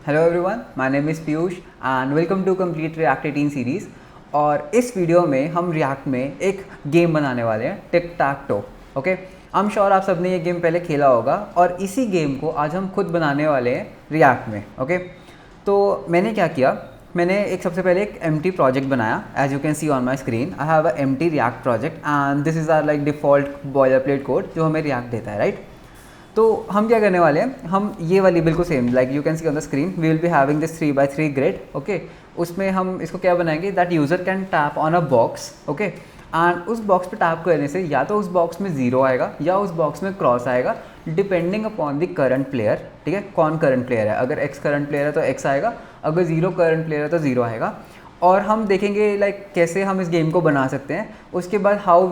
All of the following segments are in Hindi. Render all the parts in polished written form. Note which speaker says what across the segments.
Speaker 1: Hello everyone, my name is Piyush and welcome to complete React 18 series. और इस वीडियो में हम रिएक्ट में एक गेम बनाने वाले हैं, tic tac toe. Okay, I am sure आप सबने ये गेम पहले खेला होगा और इसी गेम को आज हम खुद बनाने वाले हैं रिएक्ट में। ओके, तो मैंने क्या किया, मैंने सबसे पहले एक एम्प्टी प्रोजेक्ट बनाया। As you can see on my screen I have a empty React project and this is our like default boiler plate code जो हमें रिएक्ट देता है, राइट। तो हम क्या करने वाले हैं, हम ये वाली बिल्कुल same like you can see on the screen we will be having this 3x3 grid. Okay, उसमें हम इसको क्या बनाएंगे, that user can tap on a box. Okay, and उस बॉक्स पे टैप करने से या तो उस बॉक्स में 0 आएगा या उस बॉक्स में क्रॉस आएगा, depending upon the current player. ठीक है, कौन करंट प्लेयर है, अगर x करंट प्लेयर है तो x आएगा, अगर 0 करंट प्लेयर है तो 0 आएगा। और हम देखेंगे लाइक कैसे हम इस गेम को बना सकते हैं। उसके बाद हाउ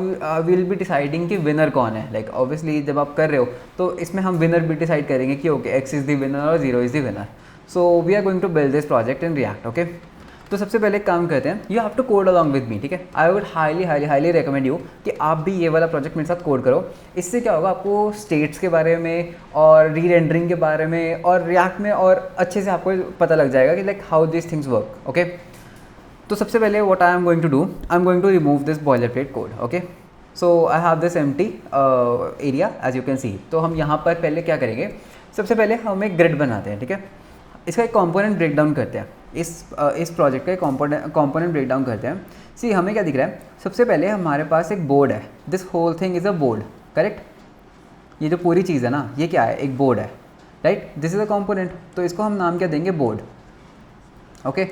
Speaker 1: विल बी डिसाइडिंग कि विनर कौन है। लाइक ऑब्वियसली जब आप कर रहे हो तो इसमें हम विनर भी डिसाइड करेंगे कि okay x is the winner और 0 is the winner. So we are going to build this project in React. Okay, तो सबसे पहले एक काम करते हैं, you have to code along with me. ठीक है, I would highly recommend you कि आप भी ये वाला प्रोजेक्ट मेरे साथ कोड करो। इससे क्या होगा, आपको स्टेट्स के बारे में और री रेंडरिंग के बारे में और रिएक्ट में और अच्छे से आपको पता लग जाएगा कि like how this things work. Okay, तो सबसे पहले what I am going to do, I am going to remove this boiler plate code. Okay, so I have this empty area as you can see. तो हम यहाँ पर पहले क्या करेंगे, सबसे पहले हम एक ग्रिड बनाते हैं। ठीक है, इसका एक कंपोनेंट ब्रेक डाउन करते हैं, इस प्रोजेक्ट का एक कंपोनेंट ब्रेक डाउन करते हैं। सी हमें क्या दिख रहा है, सबसे पहले हमारे पास एक बोर्ड है, this whole thing is a board. Correct, ये जो पूरी चीज़ है ना, ये क्या है, एक बोर्ड है, right. This is a component, तो इसको हम नाम क्या देंगे, बोर्ड। ओके,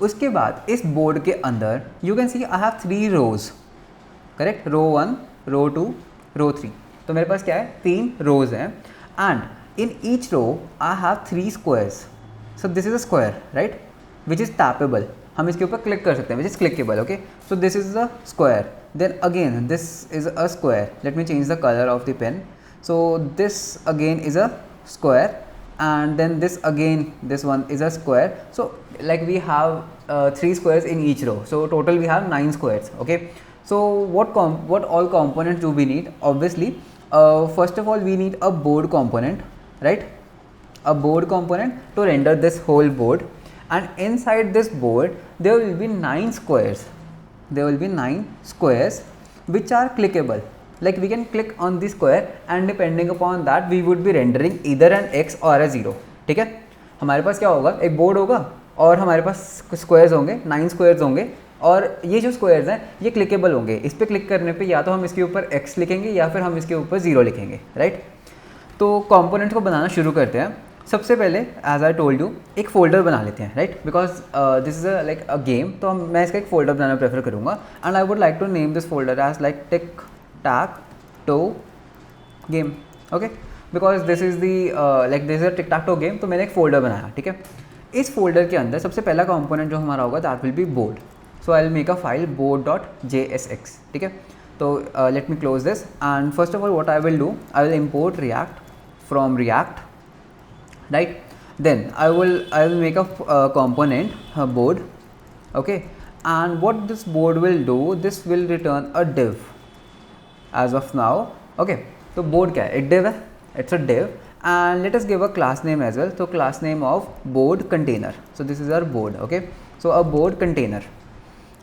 Speaker 1: उसके बाद इस बोर्ड के अंदर you can see I have 3 rows. Correct, row 1, row 2, row 3। तो मेरे पास क्या है, 3 रोज हैं and in each row I have 3 squares. So this is a square, right, which is tappable. हम इसके ऊपर क्लिक कर सकते हैं, which is clickable. Okay, so this is a square, then again this is a square. Let me change the colour of the pen. So this again is a square and then this again, this one is a square. So like we have 3 squares in each row, so total we have 9 squares. Okay, so what all components do we need? Obviously first of all we need a board component, right, a board component to render this whole board. And inside this board there will be 9 squares, there will be 9 squares which are clickable. Like we can click on the square and depending upon that we would be rendering either an x or a 0. ठीक है, हमारे पास क्या होगा, एक बोर्ड होगा और हमारे पास स्क्वायर्स होंगे, 9 स्क्वायर्स होंगे और ये जो स्क्वायर्स हैं ये क्लिकेबल होंगे। इस पर क्लिक करने पे या तो हम इसके ऊपर x लिखेंगे या फिर हम इसके ऊपर 0 लिखेंगे, राइट। तो कंपोनेंट को बनाना शुरू करते हैं। सबसे पहले एज आई टोल्ड यू एक फ़ोल्डर बना लेते हैं, right, because this is like a game. तो मैं इसका एक फ़ोल्डर बनाना प्रेफर करूँगा and I would like to name this folder as like tic tac toe game. Okay, because this is the like this is a tic tac toe game. तो मैंने एक फ़ोल्डर बनाया। ठीक है, इस फोल्डर के अंदर सबसे पहला कंपोनेंट जो हमारा होगा that will be board. So I will make a file board.jsx। ठीक है, तो let me close this and first of all what I will do, I will import React from React, right. Then I will make a component board. Okay, and what this board will do, this will return a div as of now. Okay, तो board क्या है, एक div है, it's a div and let us give a class name as well. So class name of board container. So this is our board. Okay, so a board container.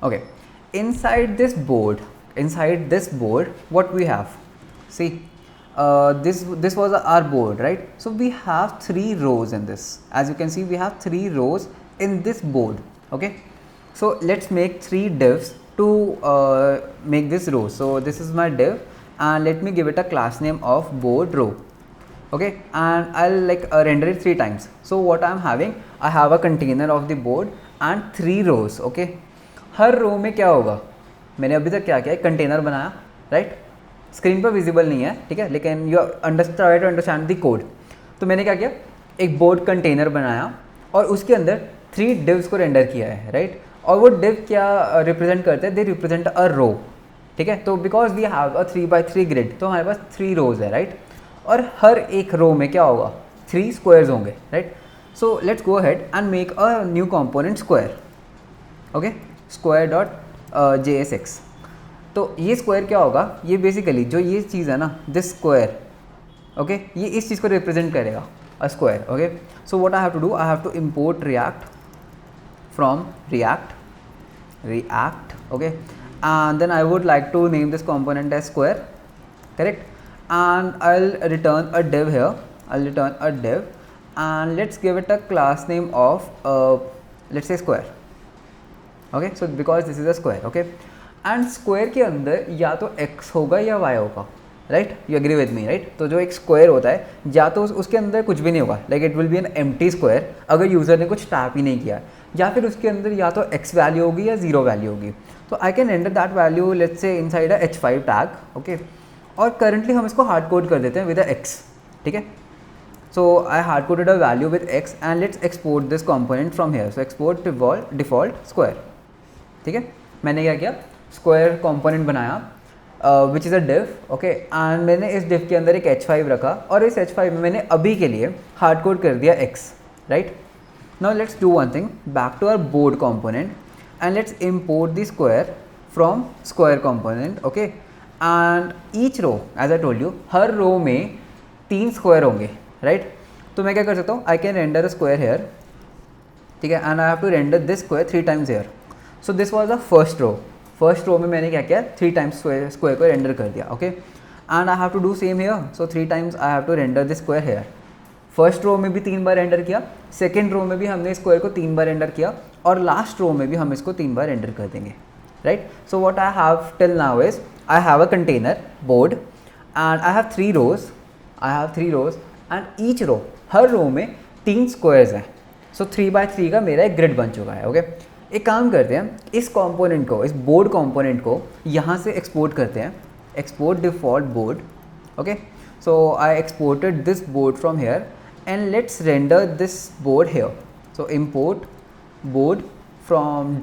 Speaker 1: Okay, inside this board what we have, see this was our board, right. So we have 3 rows in this. As you can see we have 3 rows in this board. Okay, so let's make 3 divs to make this row. So this is my div and let me give it a class name of board row. Okay, and I'll like render it 3 times. So what I'm having, I have a container of the board and 3 rows. Okay, her row में क्या होगा, मैंने अभी तक क्या किया, एक कंटेनर बनाया, राइट, स्क्रीन पर विजिबल नहीं है, ठीक है, लेकिन you try to understand the code. तो मैंने क्या किया, एक बोर्ड कंटेनर बनाया और उसके अंदर 3 डिव्स को रेंडर किया है, राइट। और वो डिव क्या रिप्रेजेंट करते हैं, दे रिप्रेजेंट अ रो। ठीक है, तो because we have a 3x3 grid, तो हमारे पास 3 रोज है, राइट, और हर एक रो में क्या होगा, 3 स्क्वायर्स होंगे, right. So let's go ahead and make a new component square. Okay, square dot JSX। तो ये स्क्वायर क्या होगा, ये बेसिकली जो ये चीज़ है ना, दिस स्क्वायर, ओके, ये इस चीज़ को रिप्रेजेंट करेगा। a square. Okay, so what I have to do, I have to import React from React, okay, and then I would like to name this component as square, correct, and I'll return a div here. I'll return a div, and let's give it a class name of let's say square. Okay, so because this is a square, okay, and square के अंदर या तो x होगा या y होगा, right, you agree with me, right. तो जो एक स्क्वायर होता है या तो उसके अंदर कुछ भी नहीं होगा, like it will be an empty square अगर यूज़र ने कुछ टाइप ही नहीं किया, या फिर उसके अंदर या तो x वैल्यू होगी या 0 वैल्यू होगी. तो I can enter that value let's say inside a h5 tag, okay, और करंटली हम इसको हार्ड कोड कर देते हैं विद अ x, ठीक है. So I hard coded a value with x and let's export this component from here. So export default square, ठीक है. मैंने क्या किया, स्क्वायर कंपोनेंट बनाया which is a div, okay, and मैंने इस डिव के अंदर एक h5 रखा और इस h5 में मैंने अभी के लिए हार्ड कोड कर दिया x, right. Now let's do one thing, back to our board component and let's import the square from square component, okay, and each row as I told you, हर रो में 3 स्क्वायर होंगे, राइट. तो मैं क्या कर सकता हूँ, I can render a square here, ठीक है, and I have to render this square 3 times here. So this was the first row में मैंने क्या किया, 3 टाइम्स स्क्वायर को रेंडर कर दिया, okay, and I have to do same here. So 3 times I have to render this square here. First row में भी 3 बार रेंडर किया, सेकेंड रो में भी हमने स्क्वायर को 3 बार रेंडर किया, और लास्ट रो में भी हम इसको 3 बार रेंडर कर देंगे, right. So what I have till now is I have a container board and I have 3 rows and each row, हर रो में 3 स्क्वायर्स हैं. सो 3x3 का मेरा एक ग्रिड बन चुका है, ओके. एक काम करते हैं, इस कंपोनेंट को, इस बोर्ड कंपोनेंट को यहाँ से एक्सपोर्ट करते हैं, export default board, okay. So I exported this board from here and let's render this board here. So import board from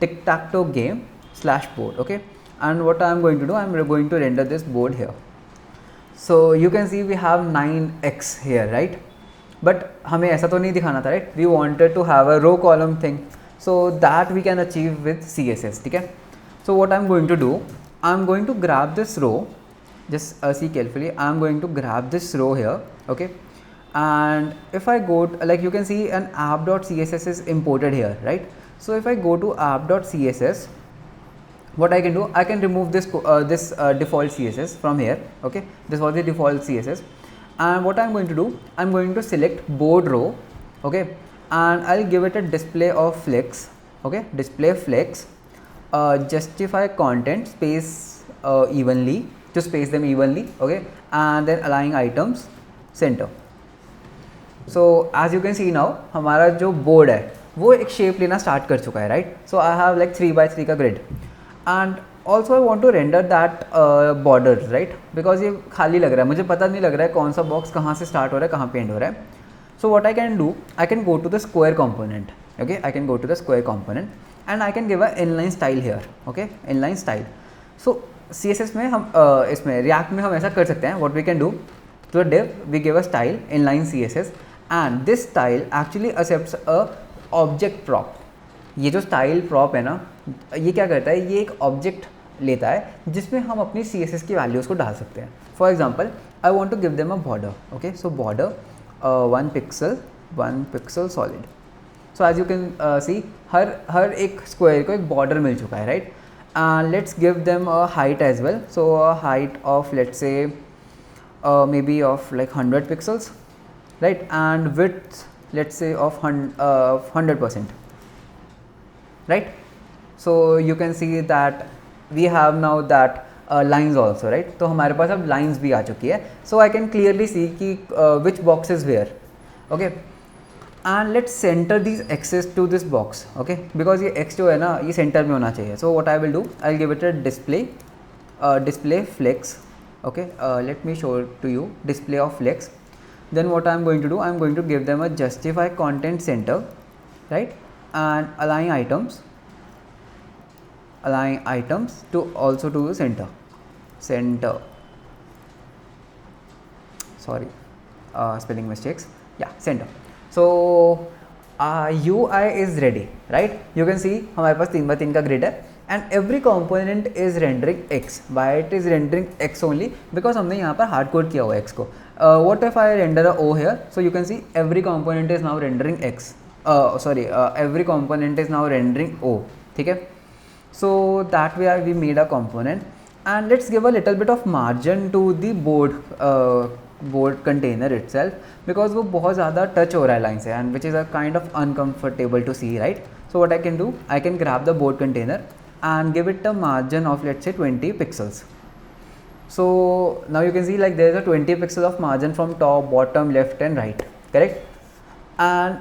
Speaker 1: ./tictactogame/board, okay, and what I am going to do, I am going to render this board here. So you can see we have 9x here, right, but हमें ऐसा तो नहीं दिखाना था, right, we wanted to have a row column thing, so that we can achieve with CSS, ठीक है. So what I am going to do, I am going to grab this row, just see carefully, I am going to grab this row here, okay, and if I go to, like you can see an app.css is imported here, right. So if I go to app.css, what I can do, I can remove this default CSS from here, okay. This was the default CSS, and what I'm going to do, I'm going to select board row, okay, and I'll give it a display of flex, okay, display flex, justify content, space evenly, to space them evenly, okay, and then align items center. So as you can see now, हमारा जो board है वो एक shape लेना start कर चुका है, right. So I have like 3x3 का grid. And also I want to render that borders, right, because ये खाली लग रहा है, मुझे पता नहीं लग रहा है कौन सा बॉक्स कहाँ से स्टार्ट हो रहा है, कहाँ पे एंड हो रहा है. So what I can do, I can go to the square component, okay, I can go to the square component and I can give a inline style here, okay, inline style. So CSS में हम इसमें React में हम ऐसा कर सकते हैं, what we can do, to a div we give a style inline CSS and this style actually accepts a object prop. ये जो स्टाइल प्रॉप है ना, ये क्या करता है, ये एक ऑब्जेक्ट लेता है जिसमें हम अपनी CSS की वैल्यूज़ को डाल सकते हैं. For example I want to give them a border, okay, so border 1 pixel solid. So as you can see हर एक स्क्वायर को एक बॉर्डर मिल चुका है, right. And let's give them a height as well. So height of let's say may be of like 100 pixels, right, and width let's say of 100%, right. So you can see that we have now that lines also, right. तो हमारे पास अब lines भी आ चुकी है. So I can clearly see कि which box is where, okay, and let's center these x's to this box, okay, because ये x जो है ना ये center में होना चाहिए. So what I will do, I'll give it a display flex, okay, let me show to you display of flex. Then what I'm going to do, I'm going to give them a justify content center, right, and align items to also to the center, sorry, spelling mistakes, yeah, center. So UI is ready, right. You can see हमारे पास 3x3 का grid है and every component is rendering x. Why it is rendering x only? Because हमने यहाँ पर hard code किया हुआ है x को. what if I render a O here? So you can see every component is now rendering X. Every component is now rendering O. Okay. So that way we made a component, and let's give a little bit of margin to the board container itself, because वो बहुत ज़्यादा touch हो रहा है line से, and which is a kind of uncomfortable to see, right? So what I can do, I can grab the board container and give it a margin of, let's say, 20 pixels. So now you can see like there is a 20 pixels of margin from top, bottom, left and right, correct? And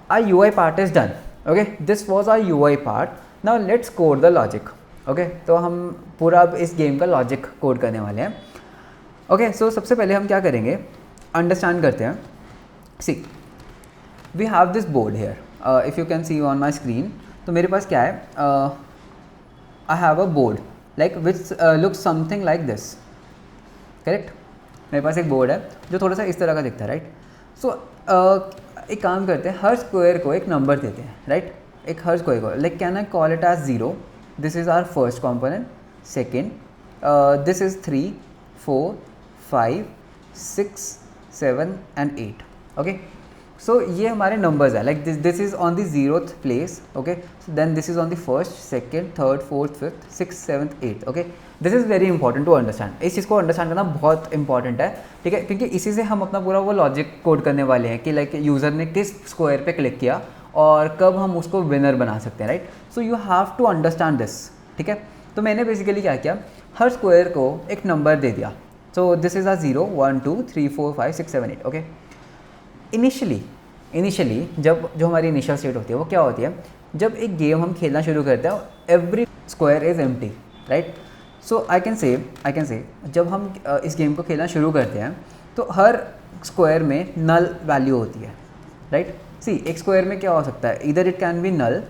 Speaker 1: our UI part is done. Okay, this was our UI part. Now let's code the logic. Okay, तो हम पूरा अब इस गेम का लॉजिक कोड करने वाले हैं. ओके, सो सबसे पहले हम क्या करेंगे, अंडरस्टैंड करते हैं. See, we have this board here. If you can see on my screen, तो मेरे पास क्या है, I have a board like which looks something like this, correct? मेरे पास एक बोर्ड है जो थोड़ा सा इस तरह का दिखता है, राइट? सो एक काम करते हैं, हर स्क्वायर को एक नंबर देते हैं, राइट? एक हर स्क्वायर को, like can I call it as 0. This is our first component. Second, this is 3, 4, 5, 6, 7 and 8. Okay, so ये हमारे नंबर्स है, like this is on the 0th place. Okay, then this is on the first, second, third, fourth, fifth, six, seventh, eight. Okay, this is very important to understand. इस चीज़ को अंडरस्टैंड करना बहुत इंपॉर्टेंट है, ठीक है? क्योंकि इसी से हम अपना पूरा वो लॉजिक कोड करने वाले हैं कि लाइक यूज़र ने किस स्क्वायर पे क्लिक किया और कब हम उसको विनर बना सकते हैं, right? So you have to understand this, ठीक है? तो मैंने बेसिकली क्या किया, हर स्क्वायर को एक नंबर दे दिया. So this is a 0, 1, 2, 3, 4, 5, 6, 7, 8. Okay, initially जब जो हमारी इनिशियल स्टेट होती है वो क्या होती है, जब एक गेम हम खेलना शुरू करते हैं, every square is empty, right? So I can से जब हम इस गेम को खेलना शुरू करते हैं तो हर स्क्वायर में नल वैल्यू होती है, राइट? सी, एक स्क्वायर में क्या हो सकता है, इधर इट कैन बी नल,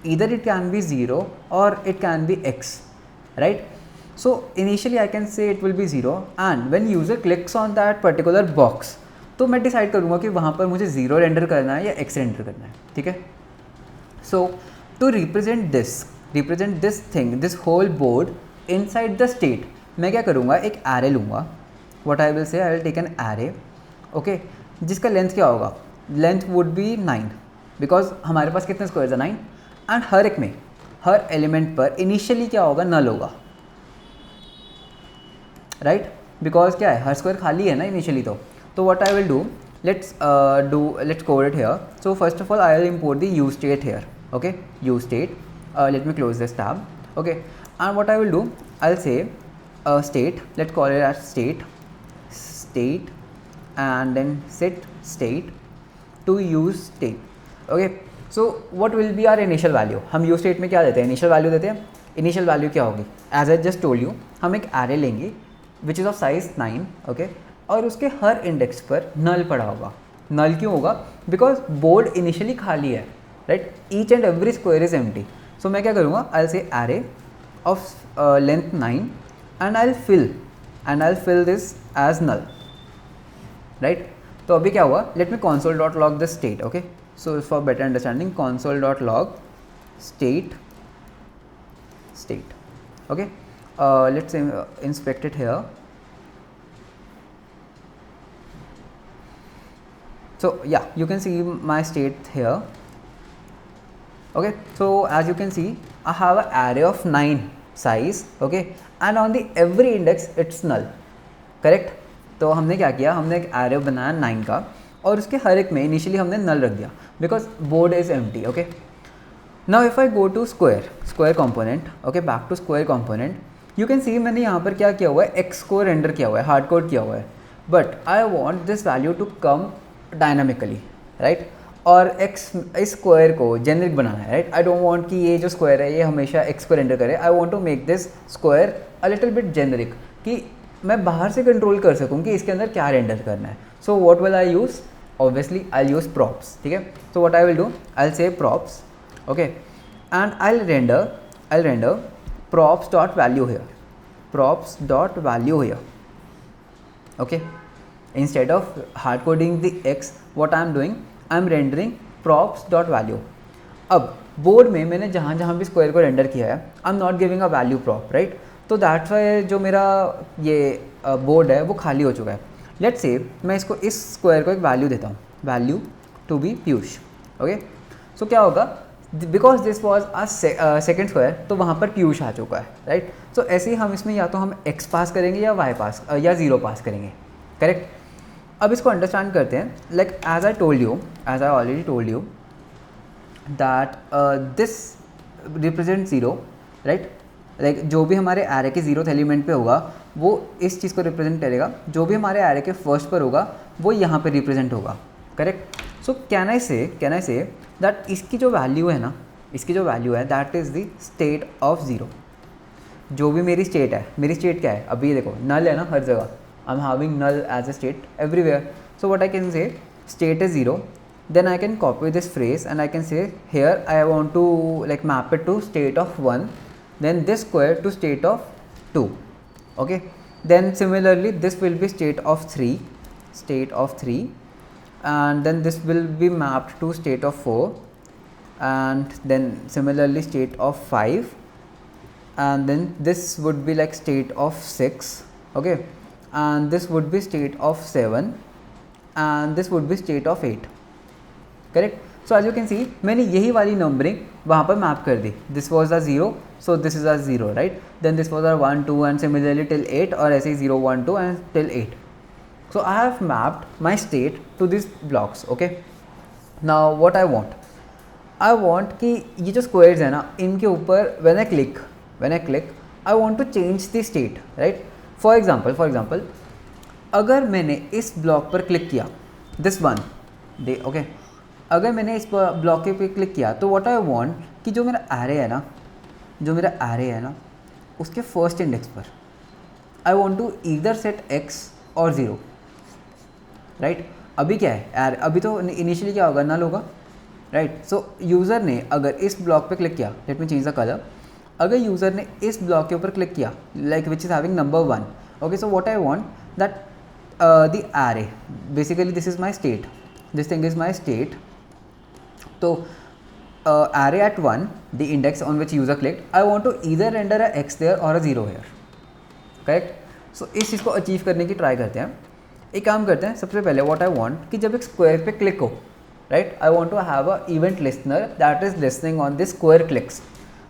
Speaker 1: इधर इट कैन बी 0 और it can be x, right? So initially I can say it will be 0, and when user clicks on that particular box, तो मैं डिसाइड करूँगा कि वहाँ पर मुझे 0 रेंडर करना है या x रेंडर करना है, ठीक है? So to represent this thing, this whole board inside the state, मैं क्या करूँगा, एक एरे लूँगा. What I will say, I will take an array, okay, जिसका लेंथ क्या होगा, लेंथ वुड बी 9, बिकॉज हमारे पास कितने स्क्वायर्स है, 9. एंड हर एक में, हर एलिमेंट पर इनिशियली क्या होगा, नल होगा, राइट? बिकॉज क्या है, हर स्क्वायर खाली है ना इनिशियली. तो what I will do, let's code it here. So first of all I will import the use state here. Okay, use state, let me close this tab. Okay, and what I will do, I'll say state, let's call it as state, and then set state to use state. Okay, so what will be our initial value, हम use state में क्या देते हैं, initial value देते हैं. initial value क्या होगी, as I just told you, हम एक array लेंगे which is of size 9. okay, और उसके हर इंडेक्स पर नल पड़ा होगा. नल क्यों होगा, बिकॉज बोर्ड इनिशियली खाली है, right? Each and every square is empty. So मैं क्या करूँगा, I will say array of length 9 and I will fill this as null, right? तो अभी क्या हुआ, let me console dot log the state. Okay, so for better understanding, console dot log state. Okay, let's inspect it here. So yeah, you can see my state here. Okay, so as you can see, I have an array of 9 size. Okay, and on the every index it's null, correct? तो हमने क्या किया, हमने एक array बनाया 9 का, और उसके हर एक में इनिशियली हमने null रख दिया because board is empty. Okay, now if I go to square component, okay, back to square component, you can see मैंने यहाँ पर क्या किया हुआ है, x को रेंडर किया हुआ है, हार्ड कोड किया हुआ है, but I want this value to come dynamically, right? और x इस स्क्वायर को जेनरिक बनाना है, राइट? आई डोंट वांट कि ये जो स्क्वायर है ये हमेशा x को रेंडर करे. I want to make this square a little bit generic, कि मैं बाहर से कंट्रोल कर सकूँ कि इसके अंदर क्या रेंडर करना है. So what will I use, obviously I use props, ठीक है? So what I will do, I will से props, okay, and I will render props dot value here. Okay, instead of hard coding the x, what I am doing, I am rendering props dot value. अब बोर्ड में मैंने जहाँ भी स्क्वायर को रेंडर किया है, I am not giving a value prop, right? तो दैट्स वाई जो मेरा ये बोर्ड है वो खाली हो चुका है. लेट्स से मैं इसको इस स्क्वायर को एक वैल्यू देता हूँ, value to be Piyush, okay. So क्या होगा, because this was a second square, तो वहाँ पर पीयूष आ चुका है, राइट। सो ऐसे ही हम इसमें या तो हम x पास करेंगे या y पास या 0 पास करेंगे, करेक्ट। अब इसको अंडरस्टैंड करते हैं, like as I already told you that this represent 0, right. Like जो भी हमारे एरे के 0th एलिमेंट पे होगा वो इस चीज़ को रिप्रेजेंट करेगा, जो भी हमारे एरे के फर्स्ट पर होगा वो यहाँ पे रिप्रेजेंट होगा, correct. So can I say that इसकी जो वैल्यू है ना, इसकी जो वैल्यू है that is the state of 0। जो भी मेरी स्टेट है, मेरी स्टेट क्या है, अभी देखो नल है ना हर जगह, I am having null as a state everywhere. So what I can say, state is 0, then I can copy this phrase and I can say here I want to like map it to state of 1, then this square to state of 2, okay. Then similarly this will be state of 3, and then this will be mapped to state of 4, and then similarly state of 5, and then this would be like state of 6, okay, and this would be state of 7, and this would be state of 8, correct. So as you can see मैंने यही वाली नंबरिंग वहाँ पर मैप कर दी, this was a 0, so this is a 0, right. Then this was a 1 2 and similarly till 8, और ऐसे ही 0 1 2 and till 8। So I have mapped my state to this blocks, okay. Now what I want कि ये जो स्क्वायर्स है ना, इनके ऊपर when I click I want to change the state, right. For example अगर मैंने इस ब्लॉक पर क्लिक किया, दिस वन दे, ओके, अगर मैंने इस ब्लॉक के पे क्लिक किया तो व्हाट आई वांट कि जो मेरा एरे है ना, उसके फर्स्ट इंडेक्स पर I want to either set x और 0, राइट। अभी क्या है एरे, अभी तो इनिशियली क्या होगा, नल होगा, राइट। सो यूज़र ने अगर इस ब्लॉक पे क्लिक किया, late me change the colour, अगर यूज़र ने इस ब्लॉक के ऊपर क्लिक किया like which is having number 1, okay. So what I want that the array, basically this is my state, this thing is my state. तो array at 1, the index on which user clicked, I want to either render a x there or a 0 here, correct. So इस चीज़ को अचीव करने की ट्राई करते हैं। एक काम करते हैं, सबसे पहले व्हाट आई वांट कि जब एक स्क्वायर पे क्लिक हो, right, I want to have a event listener that is listening on this square clicks.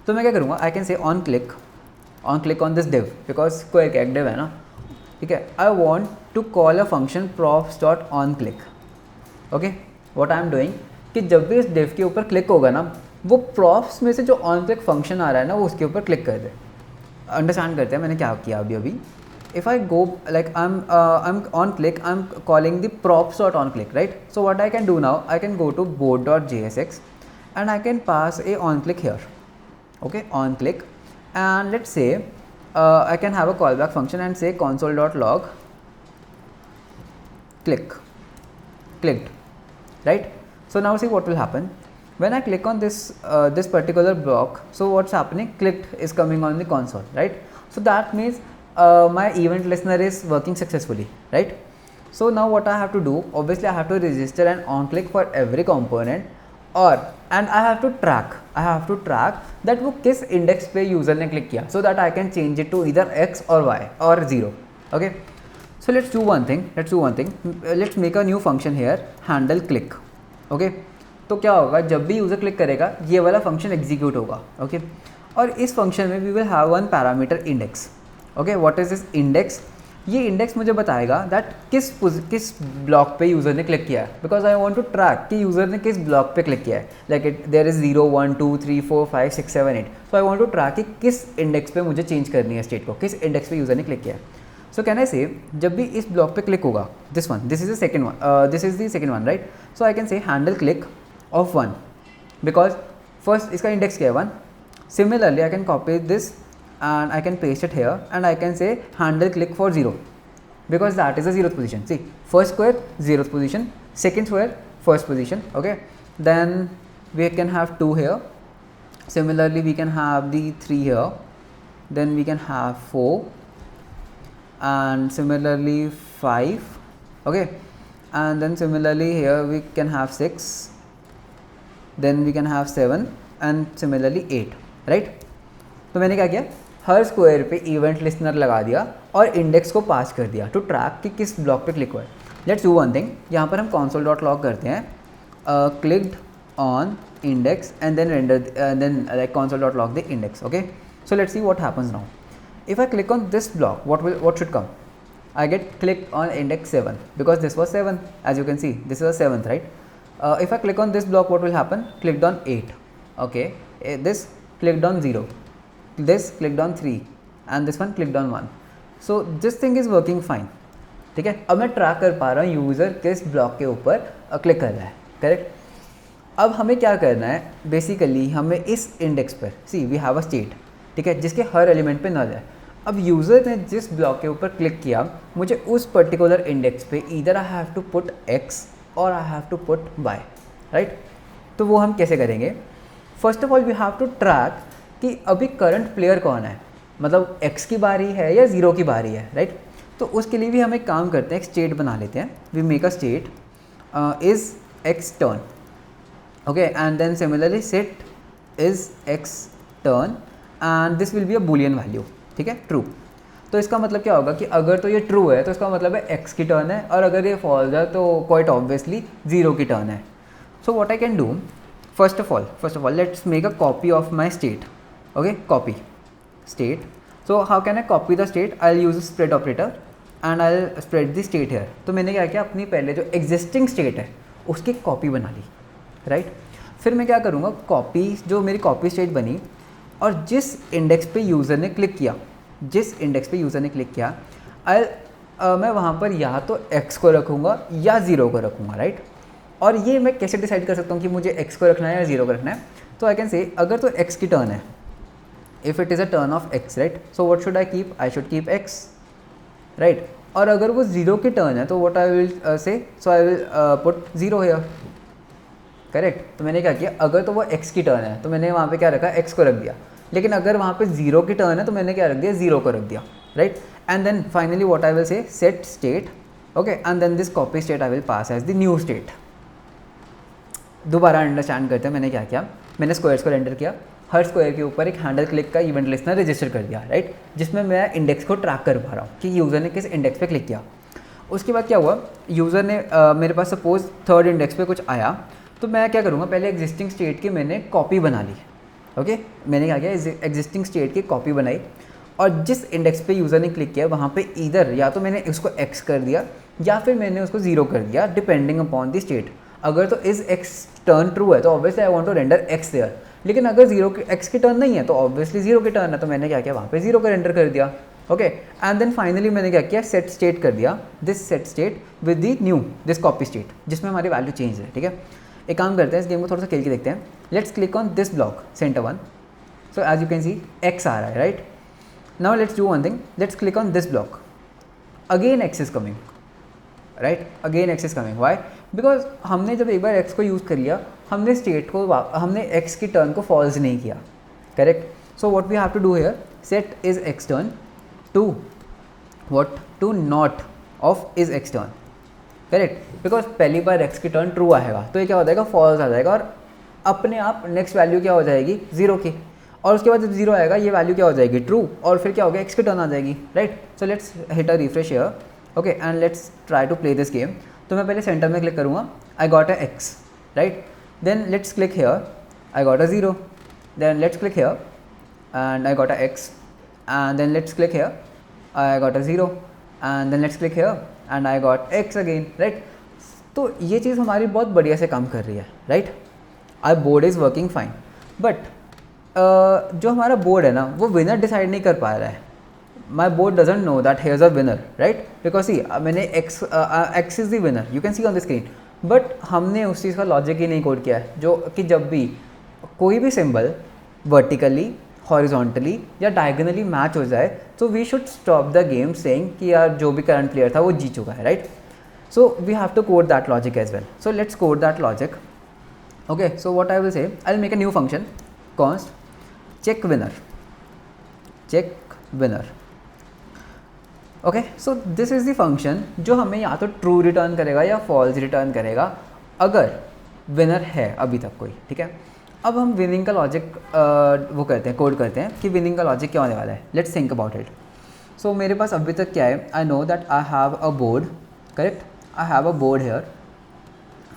Speaker 1: तो मैं क्या करूँगा, I can say on click on this div, because square का एक डिव है ना, ठीक है। I want to call a function props dot on click, okay. What I am doing कि जब भी इस डिव के ऊपर क्लिक होगा ना, वो प्रॉप्स में से जो ऑन क्लिक फंक्शन आ रहा है ना, वो उसके ऊपर क्लिक कर दे। अंडरस्टैंड करते हैं मैंने क्या किया अभी। If I go like I am on click, I am calling the props dot on click, right. So what I can do now, I can go to board dot jsx and I can pass a on click here, okay, on click, and let's say I can have a callback function and say console dot log clicked, right. So now see what will happen when I click on this this particular block. So what's happening, clicked is coming on the console, right. So that means my event listener is working successfully, right. So now what I have to do, obviously I have to register an on click for every component, and I have to track that वो किस इंडेक्स पे यूज़र ने क्लिक किया, so that I can change it to either x or y or 0, okay. So let's do one thing, let's make a new function here, handle click, okay. तो क्या होगा, जब भी यूज़र क्लिक करेगा ये वाला फंक्शन एग्जीक्यूट होगा, ओके। और इस फंक्शन में we will have one parameter index, okay. What is this index, ये इंडेक्स मुझे बताएगा दैट किस ब्लॉक पे यूज़र ने क्लिक किया है, because I want to track कि यूज़र ने किस ब्लॉक पे क्लिक किया है, like it there is 0 1 2 3 4 5 6 7 8। So I want to track कि किस इंडेक्स पे मुझे चेंज करनी है स्टेट को, किस इंडेक्स पे यूज़र ने क्लिक किया है। सो कैन आई से जब भी इस ब्लॉक पे क्लिक होगा, this is the second one, right. So I can से handle click of 1, because first इसका इंडेक्स क्या है 1। Similarly I can copy this and I can paste it here and I can say handle click for 0, because that is the 0th position. See, first square 0th position, second square first position, okay. Then we can have 2 here, similarly we can have the 3 here, then we can have 4 and similarly 5, okay, and then similarly here we can have 6, then we can have 7 and similarly 8, right. तो मैंने क्या किया, हर स्क्वायर पे इवेंट लिस्नर लगा दिया और इंडेक्स को पास कर दिया टू ट्रैक कि किस ब्लॉक पे क्लिक हुआ है। लेट्स डू वन थिंग, यहाँ पर हम console.log करते हैं, clicked on index and then render then like console.log the index. Okay, so let's see what happens now. If I click on this block, what should come? I get clicked on index 7 because this was 7. As you can see, this is a 7th, right? If I click on this block, what will happen? Clicked on 8. Okay, this clicked on 0, this clicked on 3 and this one clicked on 1. So this thing is working fine. ठीक है, अब मैं ट्रैक कर पा रहा हूँ यूज़र किस ब्लॉक के ऊपर क्लिक कर रहा है, करेक्ट। अब हमें क्या करना है, बेसिकली हमें इस इंडेक्स पर सी वी हैव अ स्टेट, ठीक है, जिसके हर एलिमेंट पे नल है। अब यूज़र ने जिस ब्लॉक के ऊपर क्लिक किया, मुझे उस पर्टिकुलर इंडेक्स पे either I have to put x और I have to put y, right. तो वो हम कैसे करेंगे? First of all we have to track कि अभी करंट प्लेयर कौन है, मतलब x की बारी है या 0 की बारी है, राइट। तो उसके लिए भी हम एक काम करते हैं, एक स्टेट बना लेते हैं। We make a state is x turn, okay, and then similarly set is x turn and this will be a boolean value, ठीक है, ट्रू। तो इसका मतलब क्या होगा कि अगर तो ये ट्रू है तो इसका मतलब है x की टर्न है, और अगर ये फॉल्स है तो क्वाइट ऑब्वियसली 0 की टर्न है। So what I can do, first of all let's make a copy of my state, okay, copy state. So how can I copy the state? I will use spread operator and I will spread the state here. तो मैंने क्या किया, अपनी पहले जो एग्जिस्टिंग स्टेट है उसकी कॉपी बना ली, राइट। फिर मैं क्या करूँगा, कॉपी जो मेरी कॉपी स्टेट बनी और जिस इंडेक्स पे यूज़र ने क्लिक किया, मैं वहाँ पर या तो x को रखूँगा या 0 को रखूँगा, राइट। और ये मैं कैसे डिसाइड कर सकता हूँ कि मुझे x को रखना है या 0 को रखना है? तो आई कैन से अगर तो x की टर्न है, if it is a turn off x, right, so what should I keep? I should keep x, right. और अगर वो 0 की टर्न है तो व्हाट आई विल से, सो I will put 0 here, correct. तो मैंने क्या किया, अगर तो वो x की टर्न है तो मैंने वहाँ पे क्या रखा, x को रख दिया। लेकिन अगर वहाँ पे 0 की टर्न है तो मैंने क्या रख दिया, 0 को रख दिया, right. And then finally what I will say, set state, okay, and then this copy state I will pass as the new state. दोबारा अंडरस्टैंड करते हैं मैंने क्या किया। मैंने स्क्वायर्स को रेंडर किया, हर स्क्वायर के ऊपर एक हैंडल क्लिक का इवेंट लिस्नर रजिस्टर कर दिया, राइट, जिसमें मैं इंडेक्स को ट्रैक कर पा रहा हूँ कि यूज़र ने किस इंडेक्स पे क्लिक किया। उसके बाद क्या हुआ, यूज़र ने मेरे पास सपोज 3rd इंडेक्स पे कुछ आया, तो मैं क्या करूँगा, पहले एग्जिस्टिंग स्टेट की मैंने कॉपी बना ली, ओके। मैंने क्या किया, एग्जिस्टिंग स्टेट की कॉपी बनाई और जिस इंडेक्स पे यूज़र ने क्लिक किया वहाँ पे ईदर या तो मैंने उसको x कर दिया या फिर मैंने उसको 0 कर दिया, डिपेंडिंग अपॉन द स्टेट। अगर तो इज़ x टर्न ट्रू है तो obviously I want to render x there, लेकिन अगर 0 की x की टर्न नहीं है तो ऑब्वियसली 0 की टर्न है, तो मैंने क्या किया, वहाँ पे 0 का रेंडर कर दिया, ओके। एंड देन फाइनली मैंने क्या किया, सेट स्टेट कर दिया, this set state with the new this copy state, जिसमें हमारी वैल्यू चेंज है, ठीक है। एक काम करते हैं, इस गेम को थोड़ा सा खेल के देखते हैं। Let's click on this block center 1, so as you can see x आ रहा है, right. Now let's do one thing, let's click on this block, again x is coming, right, again x is coming. Why? Because हमने जब एक बार x को यूज़ कर लिया, हमने स्टेट को, हमने x की टर्न को फॉल्स नहीं किया, correct. So what we have to do here, set is x turn to what, to not of is x turn, correct. Because पहली बार x की टर्न ट्रू आएगा तो ये क्या हो जाएगा, फॉल्स आ जाएगा, और अपने आप नेक्स्ट वैल्यू क्या हो जाएगी, 0 की। और उसके बाद जब 0 आएगा ये वैल्यू क्या हो जाएगी, ट्रू, और फिर क्या हो गया, x की टर्न आ जाएगी, right. So let's hit a refresh here, okay, and let's try to play this game. तो मैं पहले सेंटर में क्लिक करूँगा, I got a x, right. Then let's click here, I got a 0, then let's click here and I got a x, and then let's click here, I got a 0, and then let's click here and I got x again, right. तो ये चीज़ हमारी बहुत बढ़िया से काम कर रही है, right. Our board is working fine, but जो हमारा बोर्ड है ना वो विनर डिसाइड नहीं कर पा रहा है। My board doesn't know that here is a winner, right, because see मैंने x is the winner, you can see on the screen, but हमने उस चीज़ का लॉजिक ही नहीं कोड किया है, जो कि जब भी कोई भी सिंबल वर्टिकली, हॉरिजॉन्टली या डायगोनली मैच हो जाए तो we should stop the game saying कि यार जो भी करंट प्लेयर था वो जीत चुका है, right. So we have to code that logic as well, so let's code that logic, okay. So what I will say, I'll make a new function, const check winner, okay. So this is the function जो हमें या तो true रिटर्न करेगा या false रिटर्न करेगा अगर विनर है अभी तक कोई, ठीक है। अब हम विनिंग का लॉजिक वो करते हैं, कोड करते हैं कि विनिंग का लॉजिक क्या होने वाला है. Let's think about it. So मेरे पास अभी तक क्या है, I know that I have a board, correct. I have a board here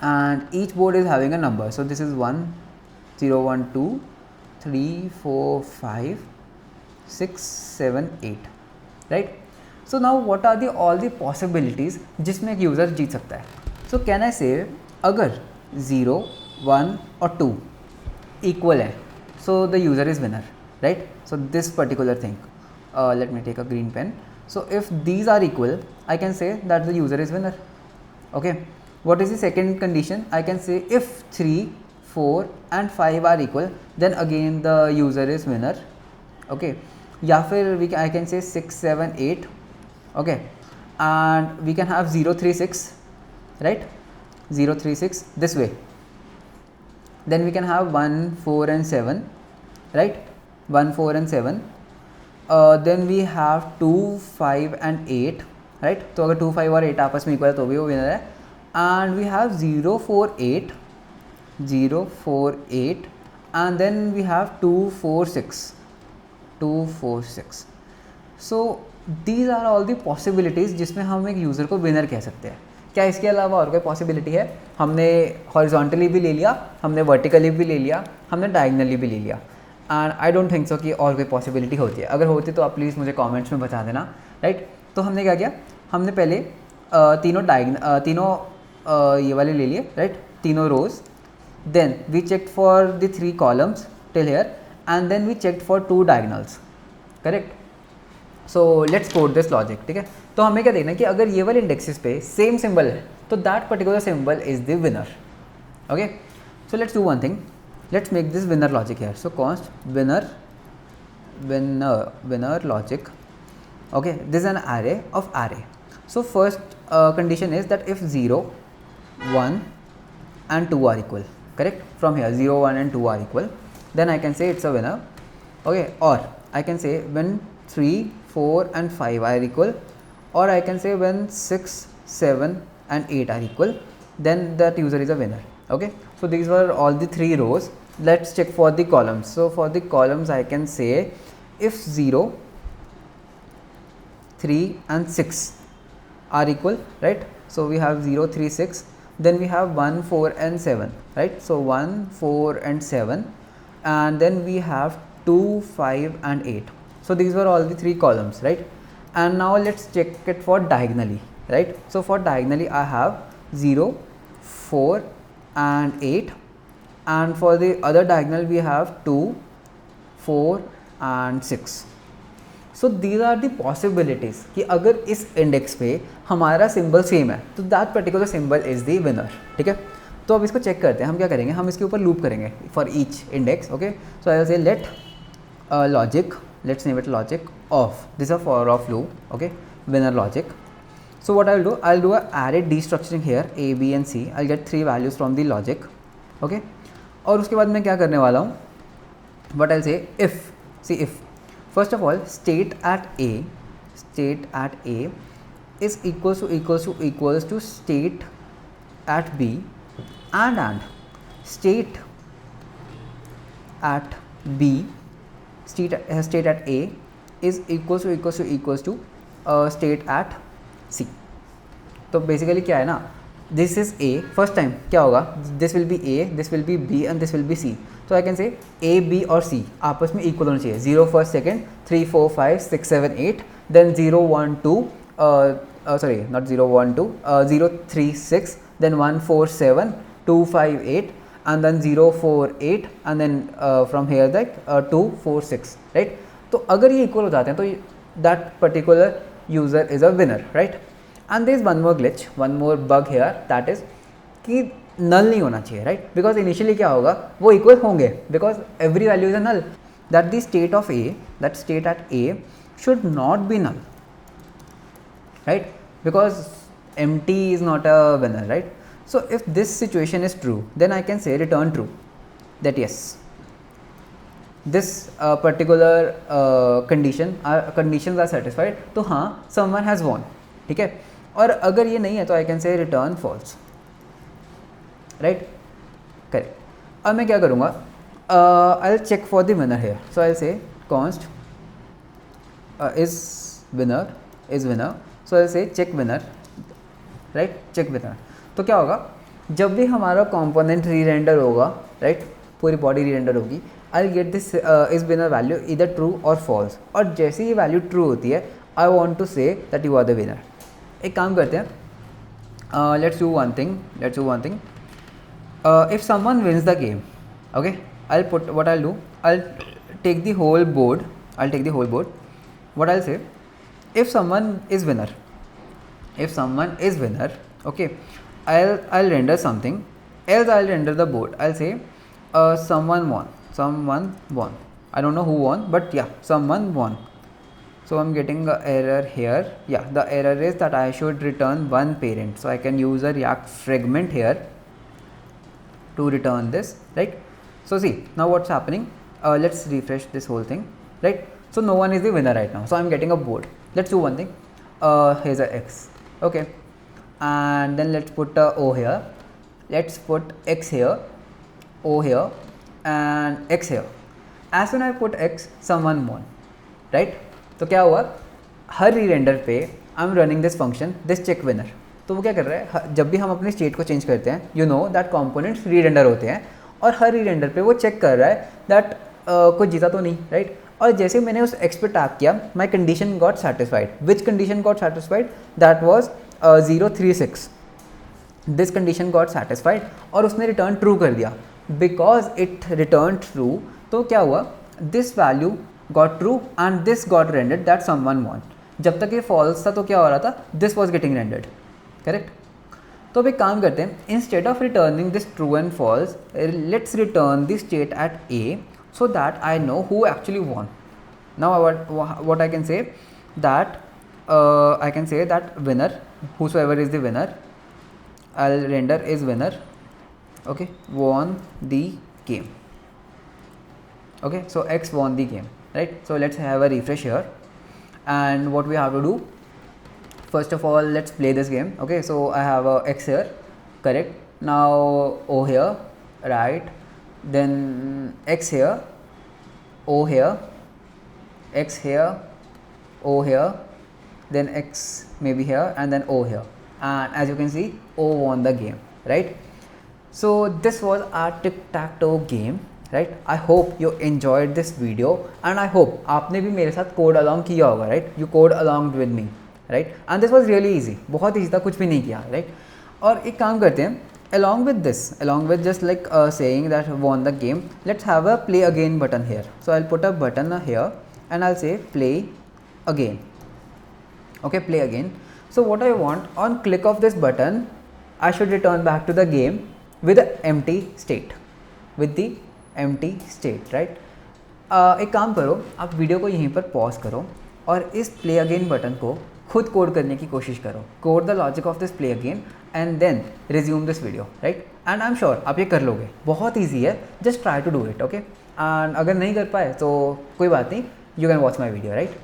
Speaker 1: and each board is having a number. So this is 1 0 1 2 3 4 5 6 7 8, right? So now what are the all the possibilities जिसमें एक यूज़र जीत सकता है. So can I say अगर 0 1 और 2 equal है, so the user is winner, right? So this particular thing, let me take a green pen. So if these are equal, I can say that the user is winner. Okay. What is the second condition? I can say if 3 4 and 5 are equal, then again the user is winner. Okay. या फिर I can say 6 7 8. Okay. And we can have 0 3 6, right? 0 3 6 this way. Then we can have 1 4 and 7, right? 1 4 and 7. Then we have 2 5 and 8, right? तो अगर 2 5 और 8 आपस में इक्वल है तो भी वो विनर है. And we have 0 4 8 0 4 8 and then we have 2 4 6 2 4 6. So these are all the possibilities जिसमें हम एक यूज़र को विनर कह सकते हैं. क्या इसके अलावा और कोई पॉसिबिलिटी है? हमने हॉरिजॉन्टली भी ले लिया, हमने वर्टिकली भी ले लिया, हमने डायगनली भी ले लिया. And I don't think so कि और कोई पॉसिबिलिटी होती है. अगर होती तो आप प्लीज़ मुझे कमेंट्स में बता देना, राइट? तो हमने क्या किया, हमने पहले तीनों ये वाले ले लिए, राइट? तीनों rows. Then we checked for the 3 columns till here and then we checked for 2 diagonals, correct. So let's code this logic, ठीक है. तो हमें क्या देखना है कि अगर ये वाले इंडेक्सेस पे सेम सिंबल है तो that particular symbol is the winner. Okay. So let's do one thing, let's make this winner logic here. So const winner logic. Okay, this is an array of array. So first condition is that if 0 1 and 2 are equal, correct, from here 0 1 and 2 are equal, then I can say it's a winner. Okay, or I can say when 3 4 and 5 are equal, or I can say when 6 7 and 8 are equal, then that user is a winner. Okay, so these were all the 3 rows. Let's check for the columns. So for the columns I can say if 0 3 and 6 are equal, right? So we have 0 3 6, then we have 1 4 and 7, right? So 1 4 and 7, and then we have 2 5 and 8. So these were all the 3 columns, right? And now let's check it for diagonally, right? So for diagonally I have 0 4 and 8, and for the other diagonal we have 2 4 and 6. So these are the possibilities कि अगर इस इंडेक्स पे हमारा सिंबल सेम है तो that particular symbol is the winner, ठीक है. तो अब इसको चेक करते हैं. हम क्या करेंगे, हम इसके ऊपर लूप करेंगे for each index. Okay. So I will say let logic, let's name it logic of, this a for of loop. Okay, winner logic. So what I will do a array destructuring here a b and c. I get 3 values from the logic. Okay. और उसके बाद मैं क्या करने वाला हूँ, what I'll say, if first of all state at a is equals to state at b and state at b state at a is equals to state at c. तो बेसिकली क्या है ना, this is a. First time क्या होगा, this will be a, this will be b and this will be c. तो आई कैन से ए बी और सी आपस में इक्वल होना चाहिए. 0 first second 3 4 5 6 7 8, then 0 1 2 sorry not 0 1 2 0 3 6, then 1 4 7 2 5 8 and then 0 4 8 and then from here like 2 4 6, right? तो अगर ये इक्वल हो जाते हैं तो that particular user is a winner, right? And there is one more glitch, one more bug here, that is कि नल नहीं होना चाहिए, राइट? बिकॉज इनिशियली क्या होगा, वो इक्वल होंगे because every value is a null. That the state of a, that state at a should not be null, right? Because empty is not a winner, right? So if this situation is true, then I can say return true, that yes, this particular conditions are satisfied. तो हाँ, someone has won, ठीक है. और अगर ये नहीं है तो I can say return false, right? Correct. अब मैं क्या करूँगा, I'll check for the winner here. So I'll say const is winner. So I'll say check winner, right? Check winner. तो क्या होगा, जब भी हमारा कंपोनेंट री रेंडर होगा, राइट, पूरी बॉडी री रेंडर होगी, I get this is winner value इधर ट्रू और फॉल्स. और जैसे ही वैल्यू ट्रू होती है, I want to say that you are the winner. एक काम करते हैं, let's do one thing. If someone wins the game, okay, I'll put what I'll do. I'll take the whole board. What I'll say, if someone is winner, okay, I'll render something. Else I'll render the board. I'll say someone won. I don't know who won, but yeah, someone won. So I'm getting an error here. Yeah, the error is that I should return one parent. So I can use a React fragment here to return this, right? So see, now what's happening, let's refresh this whole thing, right? So no one is the winner right now, so I'm getting a board. Let's do one thing, here's a X, okay, and then let's put a O here, let's put X here, O here, and X here. As soon as I put X, someone won, right? तो क्या हुआ, हर री रेंडर पे I am running this function, this check winner. तो वो क्या कर रहा है, जब भी हम अपने स्टेट को चेंज करते हैं, यू नो दैट कंपोनेंट्स री रेंडर होते हैं, और हर री रेंडर पे वो चेक कर रहा है दैट कोई जीता तो नहीं, राइट? और जैसे मैंने उस एक्स पे टैप किया, my condition got satisfied. Which condition got satisfied? That was 036. This condition got satisfied, और उसने रिटर्न ट्रू कर दिया. बिकॉज इट रिटर्न ट्रू, तो क्या हुआ, this value got true and this got rendered that someone won. जब तक ये फॉल्स था तो क्या हो रहा था, this was getting rendered, correct? तो अब एक काम करते हैं, instead of returning this true and false, let's return this state at a so that I know who actually won. Now what I can say, that I can say that winner, whosoever is the winner, I'll render is winner, okay, won the game. Okay, so X won the game, right? So let's have a refresh here, and what we have to do, first of all, let's play this game. Okay, so I have a X here, correct? Now O here, right? Then X here, O here, X here, O here, then X maybe here, and then O here, and as you can see, O won the game, right? So this was our tic-tac-toe game, right? I hope you enjoyed this video, and I hope आपने भी मेरे साथ code along किया होगा, right? You code along with me, right? And this was really easy, बहुत easy था, कुछ भी नहीं किया, right? और एक काम करते हैं, along with just like saying that won the game, let's have a play again button here. So I'll put a button here and I'll say play again. Okay, play again. So what I want, on click of this button, I should return back to the game with the empty state, right? एक काम करो, आप वीडियो को यहीं पर पॉज करो और इस प्ले अगेन बटन को खुद कोड करने की कोशिश करो. Code the logic of this play again and then resume this video, right? And I am sure आप ये कर लोगे, बहुत ईजी है, just try to do it, okay? And अगर नहीं कर पाए तो कोई बात नहीं, you can watch my video, right?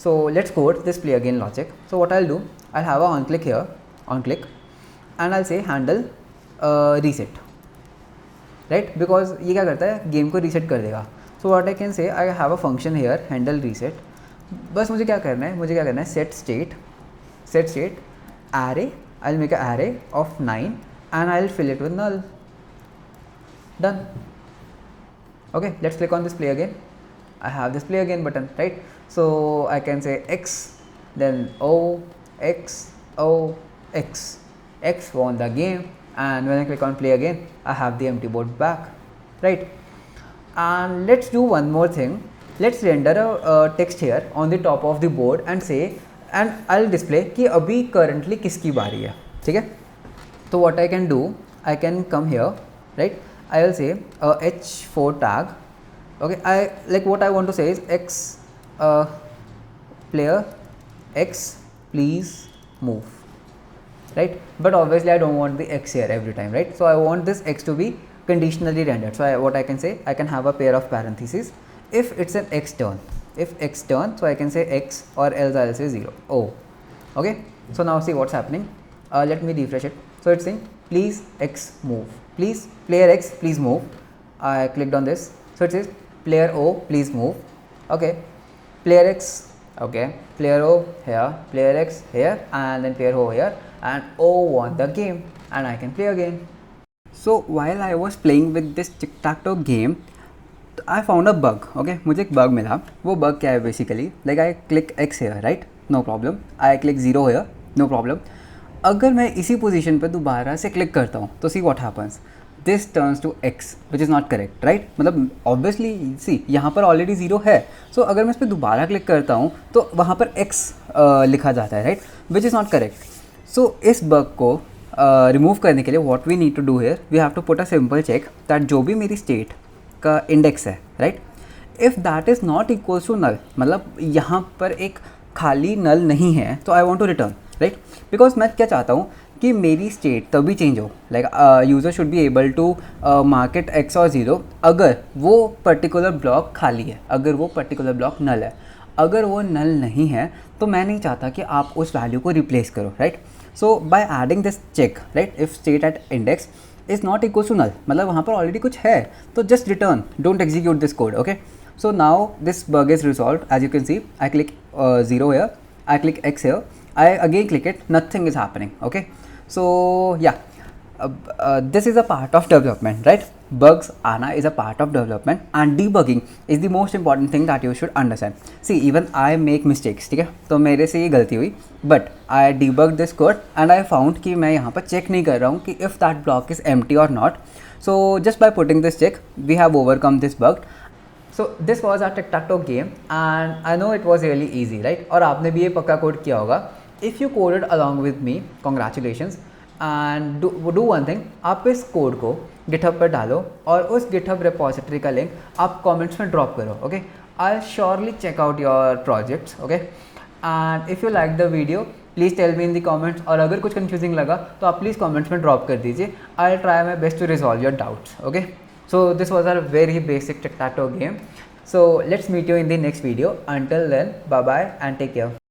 Speaker 1: So let's code this play again logic. So what I will do, I have a on click here, on click, and I से हैंडल रीसेट, राइट? बिकॉज ये क्या करता है, गेम को रीसेट कर देगा. सो व्हाट आई कैन से, आई have a function here, handle reset. बस मुझे क्या करना है, set state array, I'll make an array of 9 and I'll fill it with null. Done. Okay, let's click on this play again. I have this play again button, right? So I can say X, then O, X, O, X. X won the game, and when I click on play again, I have the empty board back, right? And let's do one more thing. Let's render a text here on the top of the board and say, and I'll display कि अभी currently किसकी बारी है, ठीक है? तो what I can do, I can come here, right? I will say h4 tag, okay? I like what I want to say is X player X please move, right? But obviously I don't want the X here every time, right? So I want this X to be conditionally rendered. So what I can say, I can have a pair of parentheses if it's an X turn. If X turn, so I can say X, or else I'll say 0. Oh, okay. So now see what's happening. Let me refresh it. So it's saying please X move, please player X please move, I clicked on this. So it says player O, please move. Okay, player X, okay, player O here, player X here, and then player O here, and O won the game, and I can play again. So while I was playing with this tic-tac-toe game, I found a bug. Okay, मुझे एक bug मिला. वो bug क्या है basically? Like I click X here, right? No problem. I click 0 here, no problem. अगर मैं इसी पोजीशन पे दोबारा से क्लिक करता हूँ तो see what happens, this turns to x which is not correct, right? मतलब ऑब्वियसली सी यहाँ पर ऑलरेडी 0 है. सो अगर मैं इस पर दोबारा क्लिक करता हूँ तो वहाँ पर x लिखा जाता है, right, which is not correct. So इस बग को रिमूव करने के लिए what we need to do here, we have to put a simple check that जो भी मेरी स्टेट का इंडेक्स है, right, if that is not equals to null, मतलब यहाँ पर एक खाली नल नहीं है, तो I want to return, right. Because मैं क्या चाहता हूँ कि मेरी स्टेट तभी चेंज हो, like user should be able to market x और 0 अगर वो पर्टिकुलर ब्लॉक खाली है, अगर वो पर्टिकुलर ब्लॉक नल है. अगर वो नल नहीं है तो मैं नहीं चाहता कि आप उस वैल्यू को रिप्लेस करो, right. So by adding this check, right, if state at index is not equal to null, मतलब वहाँ पर ऑलरेडी कुछ है, तो just return, don't execute this code. Okay, so now this bug is resolved. As you can see, I click 0 here, I click X here, I again click it, nothing is happening. Okay, so yeah, this is a part of development, right? Bugs आना is a part of development, and debugging is the most important thing that you should understand. See, even I make mistakes, ठीक है, तो मेरे से ये गलती हुई, but I debugged this code and I found कि मैं यहाँ पर check नहीं कर रहा हूँ कि if that block is empty or not. So just by putting this check, we have overcome this bug. So this was our tic-tac-toe game and I know it was really easy, right? और आपने भी ये पक्का कोड किया होगा. If you coded along with me, congratulations. And do one thing, आप इस कोड को GitHub पर डालो और उस GitHub repository का लिंक आप comments में drop करो. Okay? I'll surely check out your projects. Okay? And if you like the video, please tell me in the comments. और अगर कुछ confusing लगा तो आप please comments में drop कर दीजिए. I'll try my best to resolve your doubts. Okay? So this was our very basic tic-tac-toe game. So let's meet you in the next video. Until then, bye bye and take care.